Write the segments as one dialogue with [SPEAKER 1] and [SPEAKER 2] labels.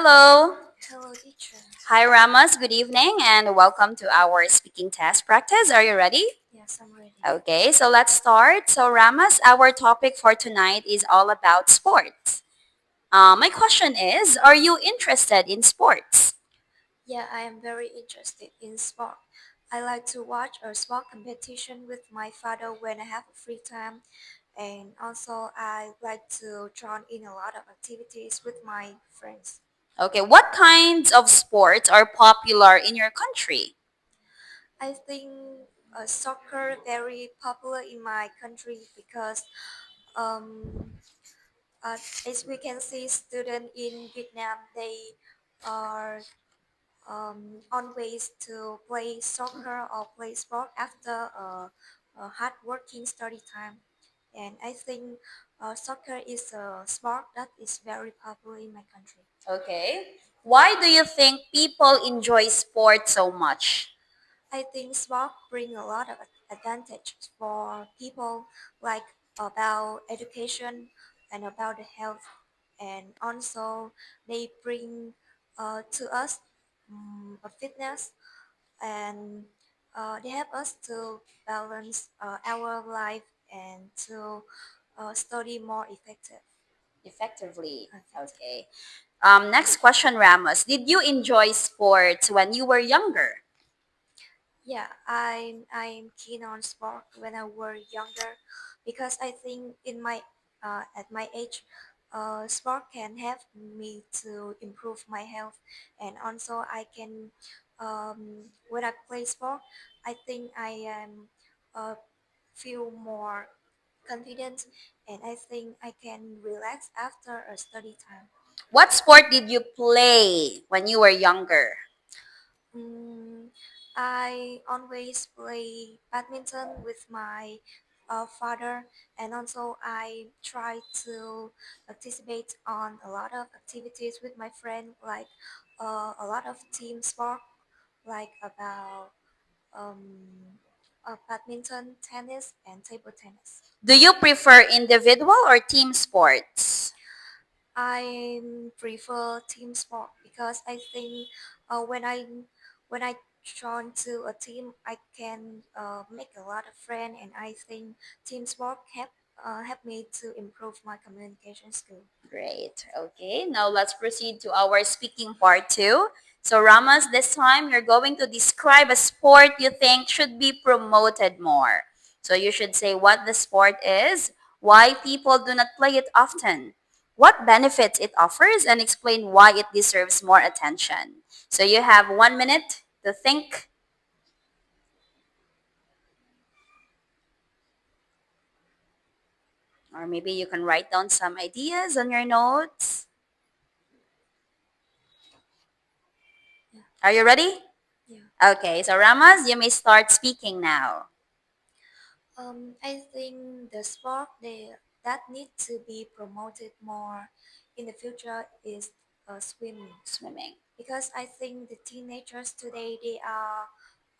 [SPEAKER 1] Hello.
[SPEAKER 2] Hello, teacher.
[SPEAKER 1] Hi, Ramos. Good evening and welcome to our speaking test practice. Are you ready?
[SPEAKER 2] Yes, I'm ready.
[SPEAKER 1] Okay, so let's start. So, Ramos, our topic for tonight is all about sports. My question is, are you interested in sports?
[SPEAKER 2] Yeah, I am very interested in sport. I like to watch a sport competition with my father when I have free time, and also I like to join in a lot of activities with my friends.
[SPEAKER 1] Okay, what kinds of sports are popular in your country?
[SPEAKER 2] I think soccer very popular in my country because um, uh, as we can see, students in Vietnam they are on ways to play soccer or play sport after a hard working study time. And I think soccer is a sport that is very popular in my country.
[SPEAKER 1] Okay. Why do you think people enjoy sports so much?
[SPEAKER 2] I think sport bring a lot of advantages for people, like about education and about the health, and also they bring to us a fitness, and they help us to balance our life and to study more
[SPEAKER 1] Effectively.
[SPEAKER 2] effective.
[SPEAKER 1] Okay. Next question, Ramos. Did you enjoy sports when you were younger?
[SPEAKER 2] Yeah, I'm keen on sport when I were younger because I think in my at my age, sport can help me to improve my health, and also I can when I play sport, I think I am feel more confident, and I think I can relax after a study time.
[SPEAKER 1] What sport did you play when you were younger?
[SPEAKER 2] Mm, I always play badminton with my father, and also I try to participate on a lot of activities with my friend, like a lot of team sport, like about um, badminton, tennis, and table tennis.
[SPEAKER 1] Do you prefer individual or team sports?
[SPEAKER 2] I prefer team sport because I think when I join to a team, I can make a lot of friends, and I think team sport help me to improve my communication skill.
[SPEAKER 1] Great. Okay, now let's proceed to our speaking part two. So, Ramos, this time you're going to describe a sport you think should be promoted more. So, you should say what the sport is, why people do not play it often, what benefits it offers, and explain why it deserves more attention. So, you have 1 minute to think, or maybe you can write down some ideas on your notes.
[SPEAKER 2] Yeah,
[SPEAKER 1] Are you ready?
[SPEAKER 2] yeah.
[SPEAKER 1] Okay, so Ramos, you may start speaking now.
[SPEAKER 2] I think the sport that need to be promoted more in the future is swimming.
[SPEAKER 1] Swimming.
[SPEAKER 2] Because I think the teenagers today they are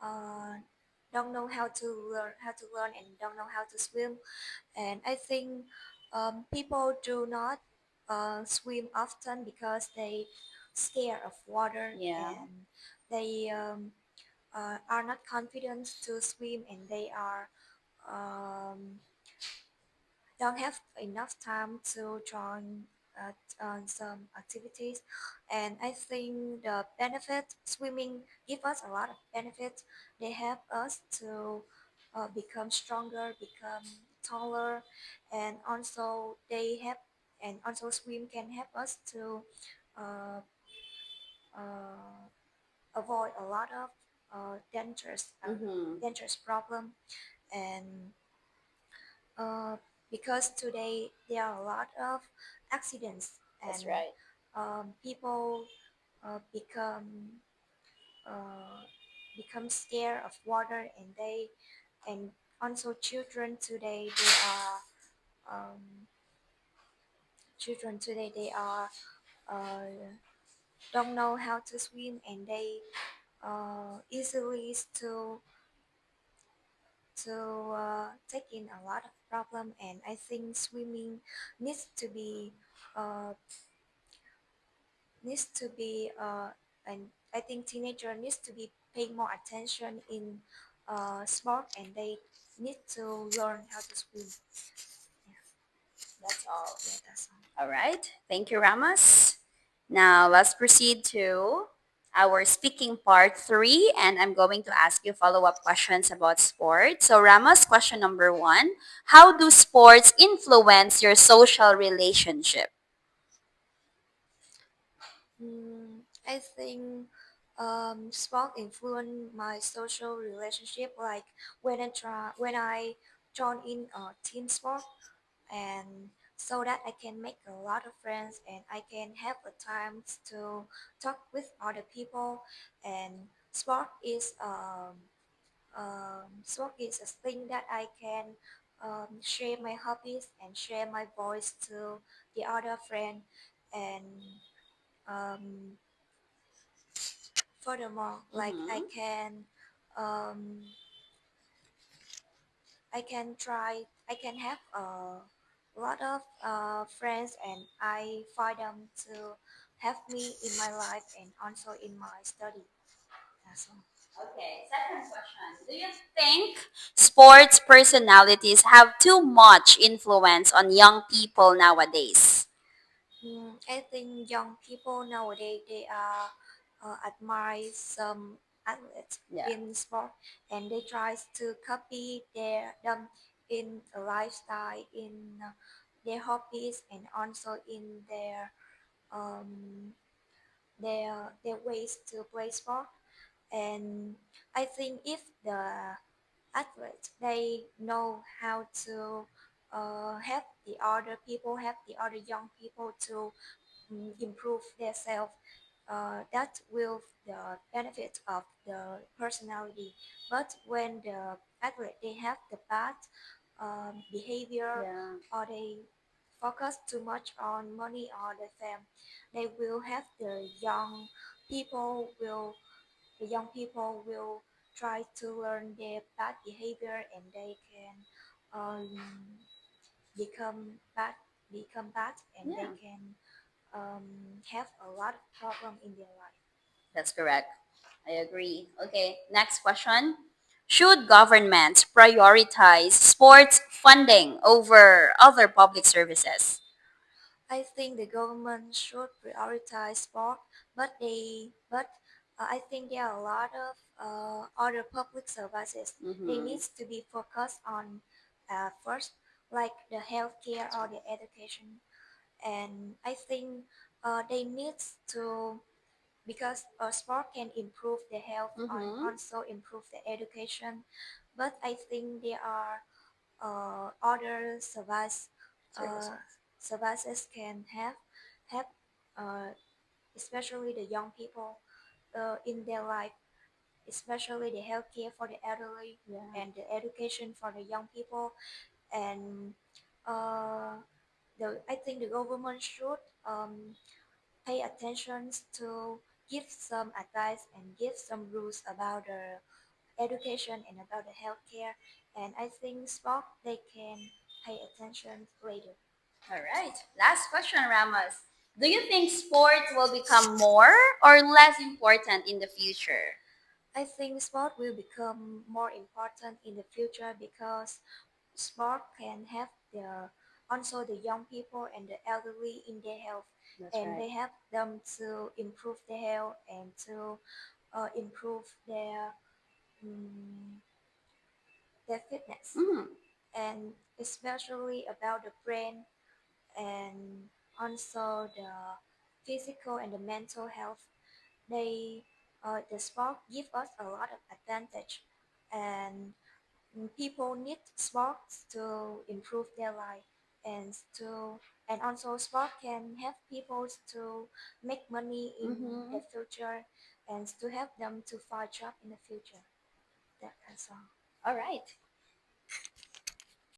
[SPEAKER 2] uh, don't know how to learn and don't know how to swim, and I think people do not swim often because they scared of water,
[SPEAKER 1] Yeah.
[SPEAKER 2] and they are not confident to swim, and they are um, don't have enough time to join on some activities, and I think the benefit swimming give us a lot of benefits. They help us to become stronger, become taller, and also they help, and also swim can help us to uh, uh, avoid a lot of
[SPEAKER 1] Mm-hmm.
[SPEAKER 2] dangerous problem, and uh, because today there are a lot of accidents,
[SPEAKER 1] That's
[SPEAKER 2] and
[SPEAKER 1] right.
[SPEAKER 2] people become scared of water, and they and also um, children today they are uh, don't know how to swim, and they easily to take in a lot of problem, and I think swimming needs to be uh, needs to be and I think teenager needs to be paying more attention in sport, and they need to learn how to swim. Yeah,
[SPEAKER 1] That's all.
[SPEAKER 2] yeah, that's all.
[SPEAKER 1] All right. Thank you, Ramos. Now let's proceed to our speaking part three, and I'm going to ask you follow-up questions about sports. So, Ramos, question number one: how do sports influence your social relationship?
[SPEAKER 2] I think sport influence my social relationship. Like when I join in a team sport, and so that I can make a lot of friends and I can have a time to talk with other people. And sport is a thing that I can share my hobbies and share my voice to the other friend. And um, furthermore, like
[SPEAKER 1] Mm-hmm.
[SPEAKER 2] um, I can have a lot of friends, and I find them to help me in my life and also in my study. That's all.
[SPEAKER 1] Okay, second question. Do you think sports personalities have too much influence on young people nowadays?
[SPEAKER 2] I think young people nowadays they are admire some athletes
[SPEAKER 1] Yeah.
[SPEAKER 2] in sport, and they try to copy them in a lifestyle, in their hobbies, and also in um, their ways to play sport. And I think if the athletes they know how to help the other people, help the other young people to improve themselves, that will the benefit of the personality. But when the athlete they have the bad behavior,
[SPEAKER 1] Yeah.
[SPEAKER 2] or they focus too much on money or the fame, they will have the young people will try to learn their bad behavior, and they can um, become bad become bad, and they
[SPEAKER 1] Yeah.
[SPEAKER 2] can have a lot of problem in their life.
[SPEAKER 1] That's correct. I agree. Okay, next question. Should governments prioritize sports funding over other public services?
[SPEAKER 2] I think the government should prioritize sport, but I think there are a lot of other public services. They
[SPEAKER 1] Mm-hmm.
[SPEAKER 2] need to be focused on first, like the healthcare or the education. And I think they need to, because sport can improve the health and
[SPEAKER 1] Mm-hmm.
[SPEAKER 2] also improve the education. But I think there are other uh,
[SPEAKER 1] Services.
[SPEAKER 2] services can have uh, especially the young people in their life, especially the healthcare for the elderly
[SPEAKER 1] Yeah.
[SPEAKER 2] and the education for the young people. And uh, I think the government should pay attention to give some advice and give some rules about the education and about the healthcare. And I think sport they can pay attention later.
[SPEAKER 1] All right. Last question, Ramos. Do you think sports will become more or less important in the future?
[SPEAKER 2] I think sport will become more important in the future, because sport can have the also the young people and the elderly in their health,
[SPEAKER 1] That's
[SPEAKER 2] and
[SPEAKER 1] right.
[SPEAKER 2] they help them to improve their health and to improve um, their fitness,
[SPEAKER 1] Mm-hmm.
[SPEAKER 2] and especially about the brain, and also the physical and the mental health. They the sport give us a lot of advantage, and people need sports to improve their life, and to and also sport can help people to make money in
[SPEAKER 1] Mm-hmm.
[SPEAKER 2] the future, and to help them to find job in the future. That's all.
[SPEAKER 1] All right.